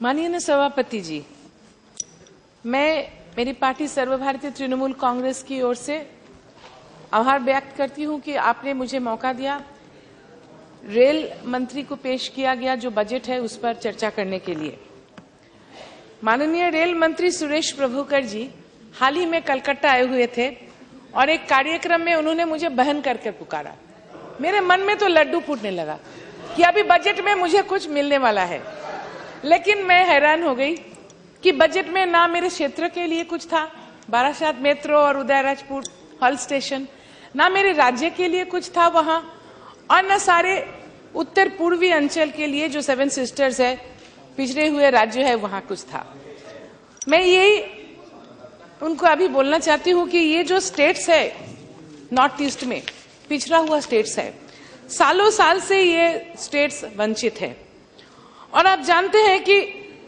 माननीय सभापति जी, मेरी पार्टी सर्वभारतीय तृणमूल कांग्रेस की ओर से आभार व्यक्त करती हूं कि आपने मुझे मौका दिया। रेल मंत्री को पेश किया गया जो बजट है उस पर चर्चा करने के लिए। माननीय रेल मंत्री सुरेश प्रभुकर जी हाल ही में कलकत्ता आए हुए थे और एक कार्यक्रम में उन्होंने मुझे बहन करके पुकारा। मेरे मन में तो लड्डू फूटने लगा कि अभी बजट में मुझे कुछ मिलने वाला है, लेकिन मैं हैरान हो गई कि बजट में ना मेरे क्षेत्र के लिए कुछ था, बारासात मेट्रो और उदयराजपुर हॉल स्टेशन, ना मेरे राज्य के लिए कुछ था वहां, और न सारे उत्तर पूर्वी अंचल के लिए जो 7 सिस्टर्स है, पिछड़े हुए राज्य है, वहां कुछ था। मैं यही उनको अभी बोलना चाहती हूं कि ये जो स्टेट्स है नॉर्थ ईस्ट में, पिछड़ा हुआ स्टेट्स है, सालों साल से ये स्टेट्स वंचित है और आप जानते हैं कि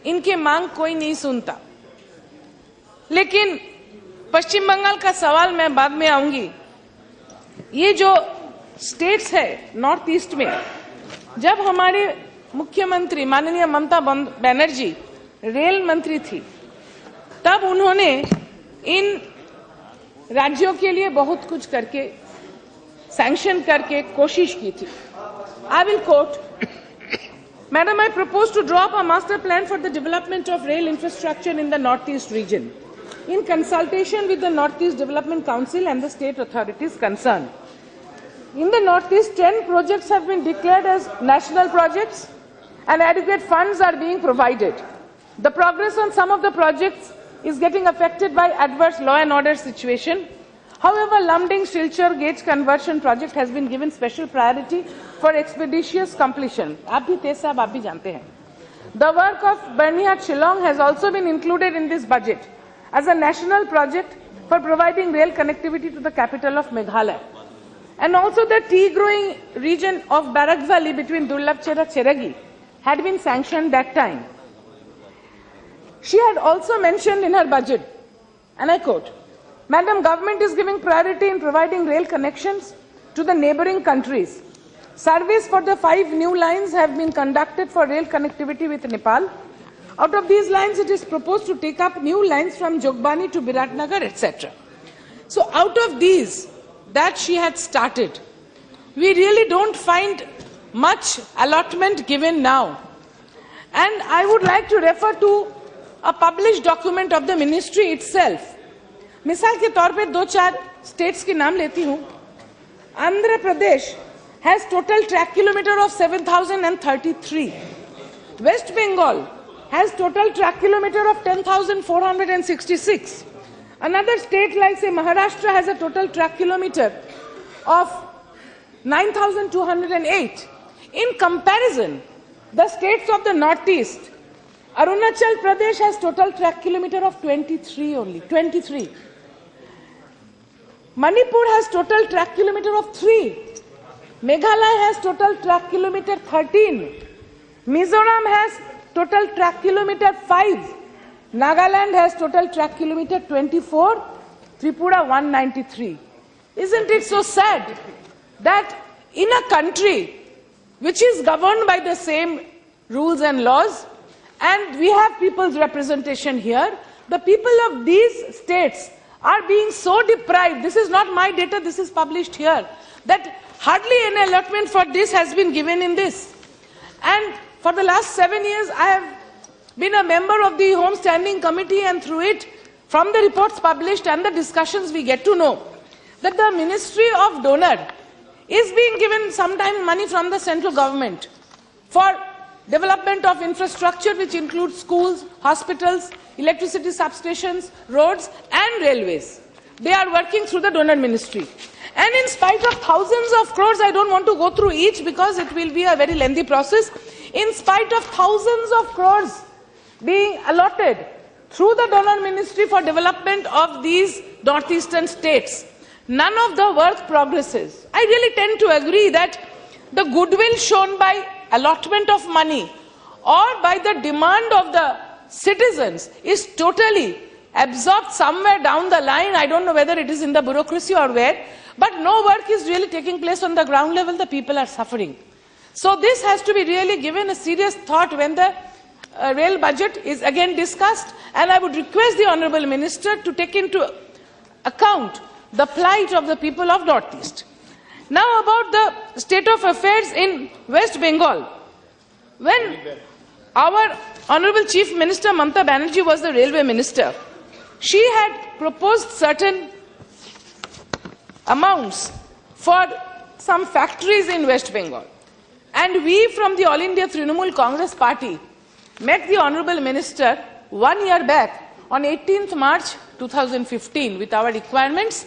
इनके मांग कोई नहीं सुनता। लेकिन पश्चिम बंगाल का सवाल मैं बाद में आऊंगी। ये जो स्टेट्स है नॉर्थ ईस्ट में, जब हमारे मुख्यमंत्री माननीय ममता बनर्जी रेल मंत्री थी, तब उन्होंने इन राज्यों के लिए बहुत कुछ करके सैंक्शन करके कोशिश की थी। I will quote, Madam, I propose to draw up a master plan for the development of rail infrastructure in the Northeast region, in consultation with the Northeast Development Council and the state authorities concerned. In the Northeast, 10 projects have been declared as national projects and adequate funds are being provided. The progress on some of the projects is getting affected by adverse law and order situation. However, Lumding-Silchar gauge conversion project has been given special priority for expeditious completion. आप भी तेज साहब, आप भी जानते हैं. The work of Bernihat-Shillong has also been included in this budget as a national project for providing rail connectivity to the capital of Meghalaya. And also the tea-growing region of Barak Valley between Durlabchera and Cheragi had been sanctioned that time. She had also mentioned in her budget, and I quote, Madam, government is giving priority in providing rail connections to the neighboring countries. Surveys for the 5 new lines have been conducted for rail connectivity with Nepal. Out of these lines, it is proposed to take up new lines from Jogbani to Biratnagar, etc. So out of these that she had started, we really don't find much allotment given now. And I would like to refer to a published document of the ministry itself. मिसाल के तौर पे 2-4 states के नाम लेती हूं। Andhra Pradesh has total track kilometer of 7,033. West Bengal has total track kilometer of 10,466. Another state like say Maharashtra has a total track kilometer of 9,208. In comparison, the states of the Northeast, Arunachal Pradesh has total track kilometer of 23 only, 23. Manipur has total track kilometer of 3. Meghalaya has total track kilometer 13. Mizoram has total track kilometer 5. Nagaland has total track kilometer 24. Tripura 193. Isn't it so sad that in a country which is governed by the same rules and laws, and we have people's representation here, the people of these states are being so deprived, this is not my data, this is published here, that hardly any allotment for this has been given in this. And for the last 7 years, I have been a member of the Home Standing Committee, and through it, from the reports published and the discussions, we get to know that the Ministry of Donor is being given sometimes money from the central government for development of infrastructure which includes schools, hospitals, electricity substations, roads and railways. They are working through the donor ministry. And in spite of thousands of crores, I don't want to go through each because it will be a very lengthy process. In spite of thousands of crores being allotted through the donor ministry for development of these northeastern states, none of the work progresses. I really tend to agree that the goodwill shown by allotment of money or by the demand of the citizens is totally absorbed somewhere down the line. I don't know whether it is in the bureaucracy or where, but no work is really taking place on the ground level. The people are suffering. So this has to be really given a serious thought when the rail budget is again discussed, and I would request the Honourable Minister to take into account the plight of the people of Northeast. Now about the state of affairs in West Bengal. When our Honourable Chief Minister Mamata Banerjee was the Railway Minister, she had proposed certain amounts for some factories in West Bengal. And we from the All India Trinamool Congress Party met the Honourable Minister 1 year back on 18th March 2015 with our requirements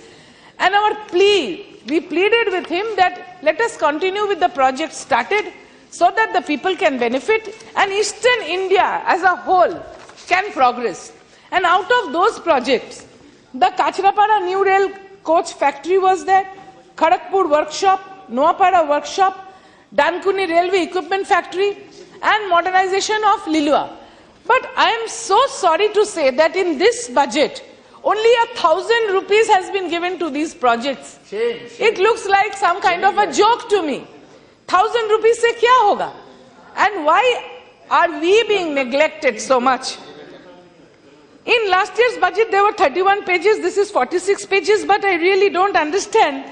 and our plea. We pleaded with him that let us continue with the project started so that the people can benefit and Eastern India as a whole can progress. And out of those projects, the Kachrapada New Rail Coach Factory was there, Kharagpur Workshop, Noapada Workshop, Dankuni Railway Equipment Factory and modernization of Lilua. But I am so sorry to say that in this budget, only 1,000 rupees has been given to these projects. It looks like some kind of a joke to me. 1,000 rupees se kya hoga? And why are we being neglected so much? In last year's budget, there were 31 pages. This is 46 pages, but I really don't understand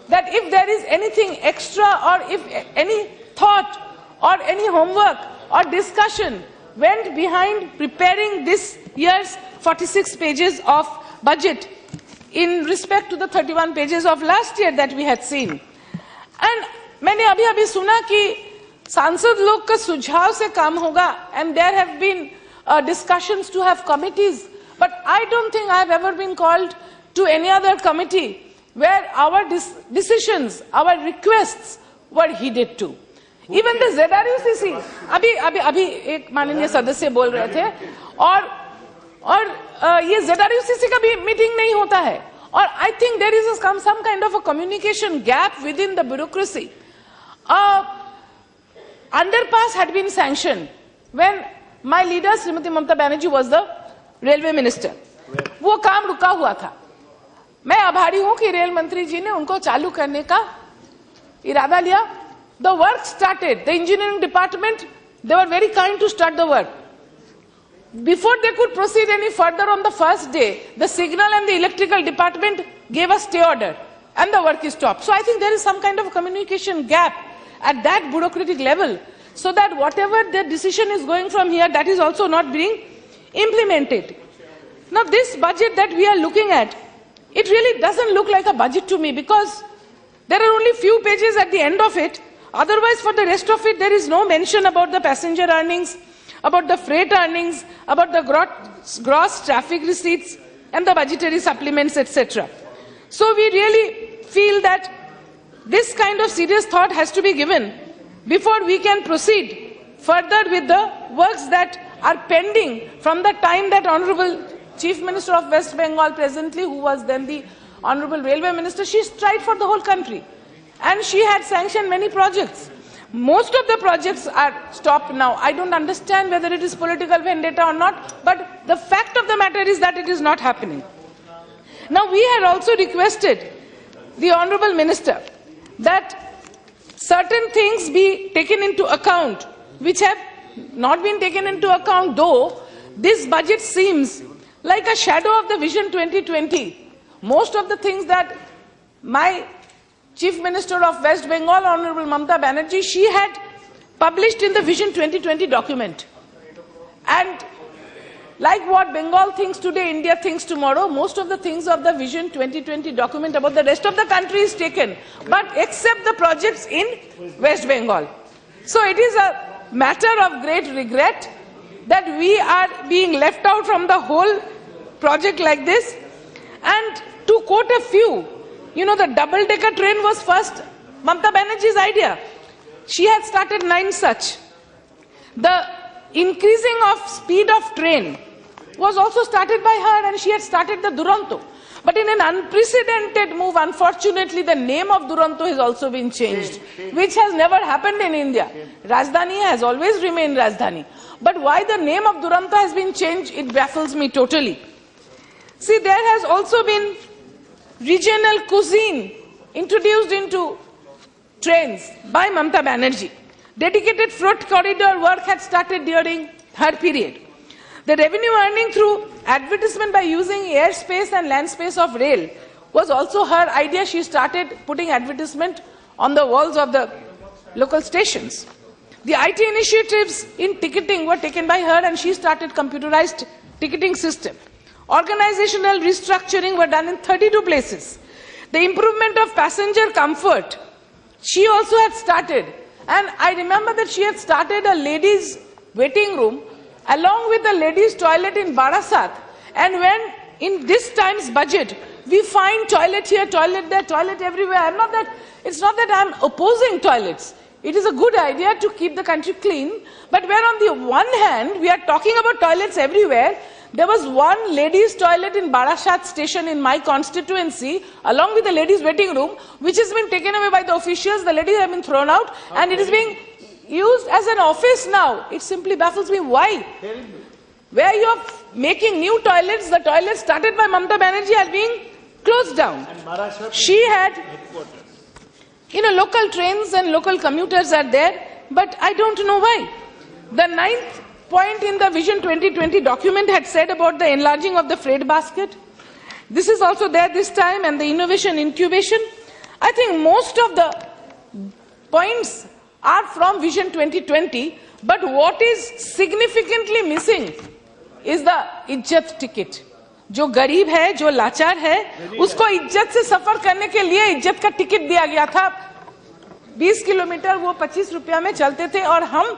that if there is anything extra or if any thought or any homework or discussion went behind preparing this year's 46 pages of budget in respect to the 31 pages of last year that we had seen. And मैंने अभी सुना कि सांसद लोग का सुझाव से काम होगा and there have been discussions to have committees, but I don't think I have ever been called to any other committee where our decisions, our requests were heeded to. Even the ZRUCC, अभी एक माननीय सदस्य बोल रहे थे और ये ZRUCC का भी मीटिंग नहीं होता है और I think there is some kind of a communication gap within the bureaucracy. Underpass had been sanctioned when my leader Srimati Mamata Banerjee was the railway minister. वो काम रुका हुआ था. मैं आभारी हूं कि रेल मंत्री जी ने उनको चालू करने का इरादा लिया. The work started. The engineering department, they were very kind to start the work. Before they could proceed any further on the first day, the signal and the electrical department gave a stay order and the work is stopped. So I think there is some kind of a communication gap at that bureaucratic level so that whatever the decision is going from here, that is also not being implemented. Now this budget that we are looking at, it really doesn't look like a budget to me because there are only few pages at the end of it. Otherwise, for the rest of it, there is no mention about the passenger earnings, about the freight earnings, about the gross traffic receipts and the budgetary supplements, etc. So we really feel that this kind of serious thought has to be given before we can proceed further with the works that are pending from the time that Honorable Chief Minister of West Bengal presently, who was then the Honorable Railway Minister, she tried for the whole country. And she had sanctioned many projects. Most of the projects are stopped now. I don't understand whether it is political vendetta or not, but the fact of the matter is that it is not happening. Now we had also requested the Honorable Minister that certain things be taken into account, which have not been taken into account, though this budget seems like a shadow of the Vision 2020. Most of the things that my Chief Minister of West Bengal, Honorable Mamata Banerjee, she had published in the Vision 2020 document. And like what Bengal thinks today, India thinks tomorrow, most of the things of the Vision 2020 document about the rest of the country is taken, but except the projects in West Bengal. So it is a matter of great regret that we are being left out from the whole project like this. And to quote a few, you know, the double-decker train was first Mamata Banerjee's idea. She had started 9 such. The increasing of speed of train was also started by her, and she had started the Duronto. But in an unprecedented move, unfortunately, the name of Duronto has also been changed, which has never happened in India. Rajdhani has always remained Rajdhani. But why the name of Duronto has been changed, it baffles me totally. See, there has also been regional cuisine introduced into trains by Mamata Banerjee. Dedicated fruit corridor work had started during her period. The revenue earning through advertisement by using airspace and land space of rail was also her idea. She started putting advertisement on the walls of the local stations. The IT initiatives in ticketing were taken by her, and she started computerized ticketing system. Organizational restructuring were done in 32 places. The improvement of passenger comfort, she also had started. And I remember that she had started a ladies' waiting room along with the ladies' toilet in Barasat. And when in this time's budget, we find toilet here, toilet there, toilet everywhere. It's not that I'm opposing toilets. It is a good idea to keep the country clean. But where on the one hand, we are talking about toilets everywhere, there was one ladies' toilet in Barasat station in my constituency, along with the ladies' waiting room, which has been taken away by the officials. The ladies have been thrown out, and it is being used as an office now. It simply baffles me. Why? Where you are making new toilets, the toilets started by Mamata Banerjee are being closed down. She had, local trains and local commuters are there, but I don't know why. The 9th point in the Vision 2020 document had said about the enlarging of the freight basket. This is also there this time, and the innovation incubation. I think most of the points are from Vision 2020, but what is significantly missing is the इज्जत ticket. जो गरीब है, जो लाचार है, उसको इज्जत से सफर करने के लिए इज्जत का टिकट दिया गया था. 20 किलोमीटर वो 25 रुपया में चलते थे, और हम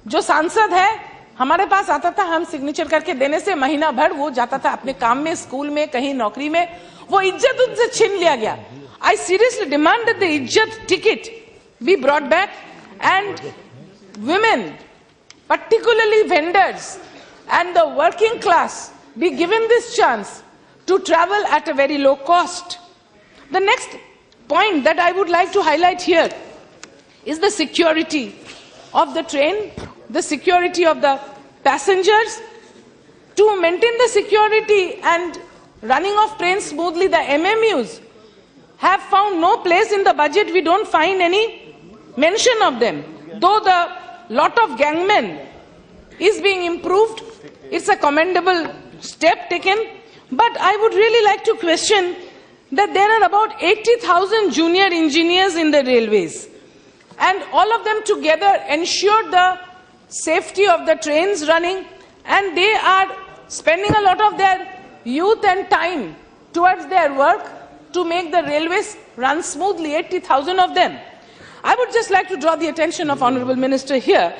जो सांसद है हमारे पास आता था, हम सिग्नेचर करके देने से महीना भर वो जाता था अपने काम में, स्कूल में, कहीं नौकरी में. वो इज्जत उनसे छीन लिया गया. I seriously demand that the इज्जत ticket be brought back, and women, particularly vendors and the working class, be given this chance to travel at a very low cost. The next point that I would like to highlight here is the security of the train, the security of the passengers. To maintain the security and running of trains smoothly, the MMUs have found no place in the budget. We don't find any mention of them. Though the lot of gangmen is being improved, it's a commendable step taken, but I would really like to question that there are about 80,000 junior engineers in the railways, and all of them together ensure the safety of the trains running, and they are spending a lot of their youth and time towards their work to make the railways run smoothly, 80,000 of them. I would just like to draw the attention of Honorable Minister here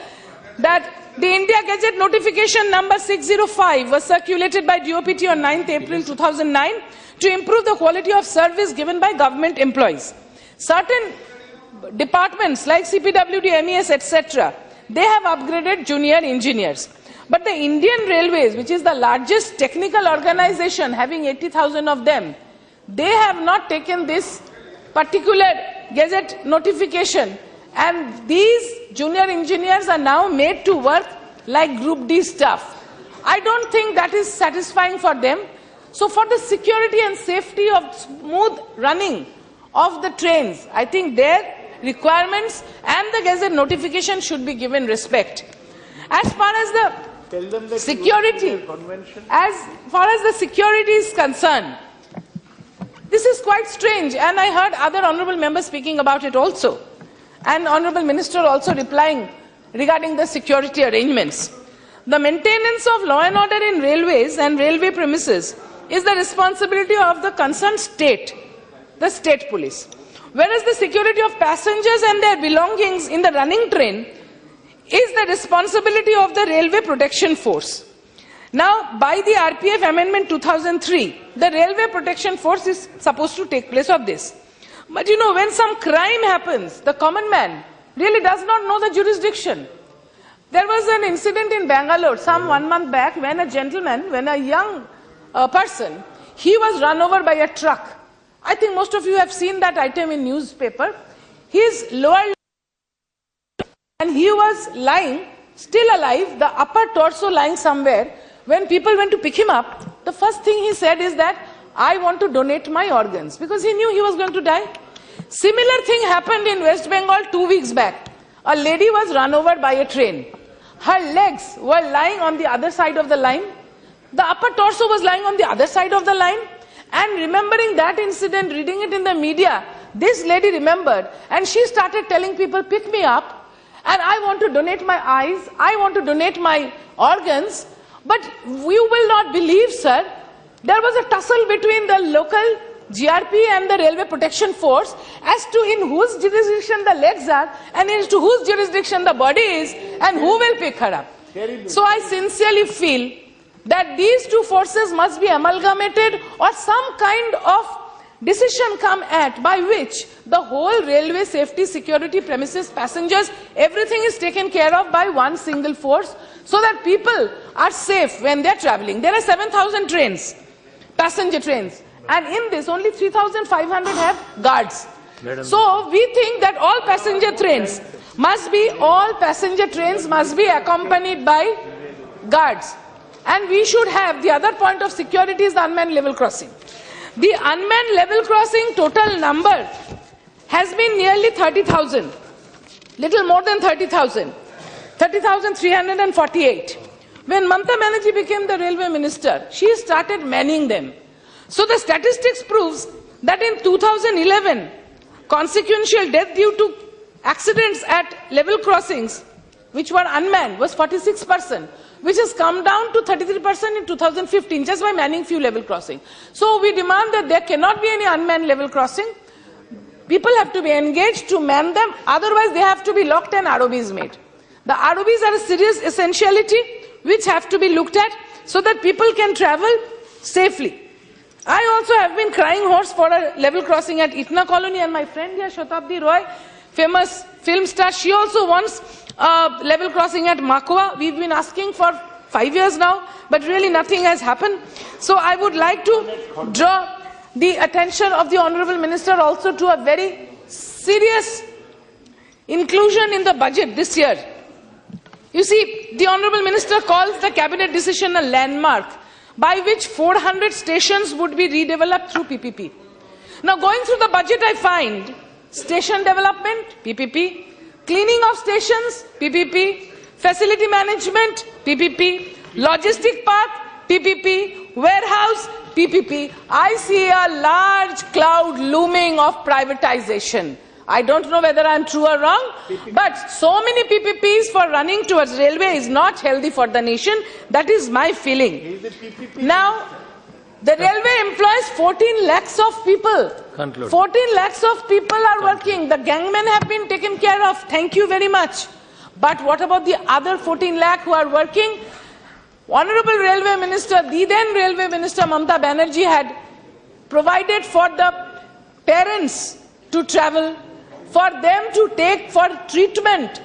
that the India Gazette notification number 605 was circulated by DOPT on 9th April 2009 to improve the quality of service given by government employees. Certain departments like CPWD, MES, etc., they have upgraded junior engineers. But the Indian Railways, which is the largest technical organization having 80,000 of them, they have not taken this particular Gazette notification, and these junior engineers are now made to work like Group D staff. I don't think that is satisfying for them. So for the security and safety of smooth running of the trains, I think their requirements and the Gazette notification should be given respect. As far as the security, is concerned, this is quite strange, and I heard other honourable members speaking about it also, and Honourable Minister also replying regarding the security arrangements. The maintenance of law and order in railways and railway premises is the responsibility of the concerned state, the state police, whereas the security of passengers and their belongings in the running train is the responsibility of the Railway Protection Force. Now, by the RPF Amendment 2003, the Railway Protection Force is supposed to take place of this. But when some crime happens, the common man really does not know the jurisdiction. There was an incident in Bangalore some 1 month back when a young person, he was run over by a truck. I think most of you have seen that item in newspaper. His lower and he was lying, still alive, the upper torso lying somewhere. When people went to pick him up, the first thing he said is that, I want to donate my organs, because he knew he was going to die. Similar thing happened in West Bengal 2 weeks back. a lady was run over by a train. Her legs were lying on the other side of the line. The upper torso was lying on the other side of the line. And remembering that incident, reading it in the media, this lady remembered and she started telling people, pick me up and I want to donate my eyes, I want to donate my organs. But you will not believe, sir, there was a tussle between the local GRP and the Railway Protection Force as to in whose jurisdiction the legs are and into whose jurisdiction the body is and who will pick her up. So I sincerely feel that these two forces must be amalgamated or some kind of decision come at by which the whole railway safety, security, premises, passengers, everything is taken care of by one single force so that people are safe when they are traveling. There are 7,000 trains, passenger trains, and in this only 3,500 have guards. So we think that all passenger trains must be accompanied by guards. And we should have, the other point of security is the unmanned level crossing. The unmanned level crossing total number has been nearly 30,000, little more than 30,000, 30,348. When Mamata Banerjee became the railway minister, she started manning them. So the statistics proves that in 2011, consequential death due to accidents at level crossings, which were unmanned, was 46%. Which has come down to 33% in 2015, just by manning few level crossing. So we demand that there cannot be any unmanned level crossing. People have to be engaged to man them, otherwise they have to be locked and ROBs made. The ROBs are a serious essentiality which have to be looked at so that people can travel safely. I also have been crying hoarse for a level crossing at Itna Colony, and my friend here, Shatabdi Roy, famous film star, she also wants level crossing at Makwa. We've been asking for 5 years now, but really nothing has happened. So I would like to draw the attention of the Honourable Minister also to a very serious inclusion in the budget this year. You see, the Honourable Minister calls the Cabinet decision a landmark by which 400 stations would be redeveloped through PPP. Now, going through the budget, I find station development, PPP, cleaning of stations, PPP, facility management, PPP, logistic park, PPP, warehouse, PPP. I see a large cloud looming of privatization. I don't know whether I'm true or wrong, but so many PPPs for running towards railway is not healthy for the nation. That is my feeling. Now, the railway employs 14 lakhs of people. 14 lakhs of people are working. The gangmen have been taken care of. Thank you very much. But what about the other 14 lakh who are working? Honourable Railway Minister, the then Railway Minister Mamata Banerjee had provided for the parents to travel, for them to take for treatment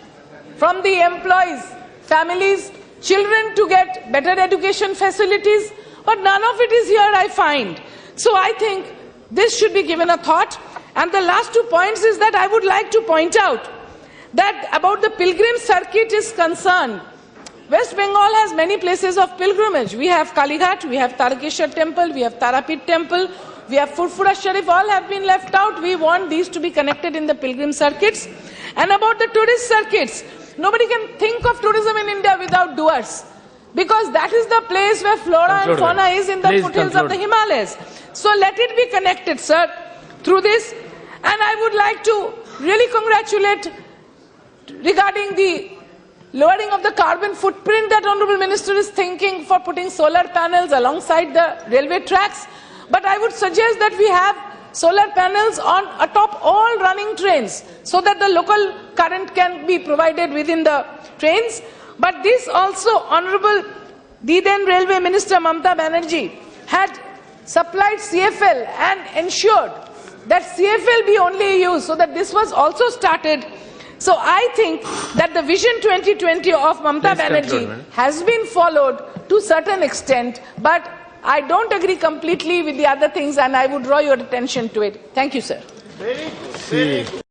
from the employees, families, children to get better education facilities. But none of it is here, I find. So I think this should be given a thought. And the last 2 points is that I would like to point out that about the pilgrim circuit is concerned, West Bengal has many places of pilgrimage. We have Kalighat, we have Tarakeshwar temple, we have Tarapit temple, we have Furfura Sharif, all have been left out. We want these to be connected in the pilgrim circuits. And about the tourist circuits, nobody can think of tourism in India without Duars, because that is the place where flora and fauna is in the foothills of the Himalayas. So let it be connected, sir, through this. And I would like to really congratulate regarding the lowering of the carbon footprint that Honourable Minister is thinking for putting solar panels alongside the railway tracks. But I would suggest that we have solar panels on atop all running trains so that the local current can be provided within the trains. But this also, Honourable the then Railway Minister Mamata Banerjee had supplied CFL and ensured that CFL be only used, so that this was also started. So I think that the Vision 2020 of Mamata Banerjee has been followed to a certain extent, but I don't agree completely with the other things, and I would draw your attention to it. Thank you, sir.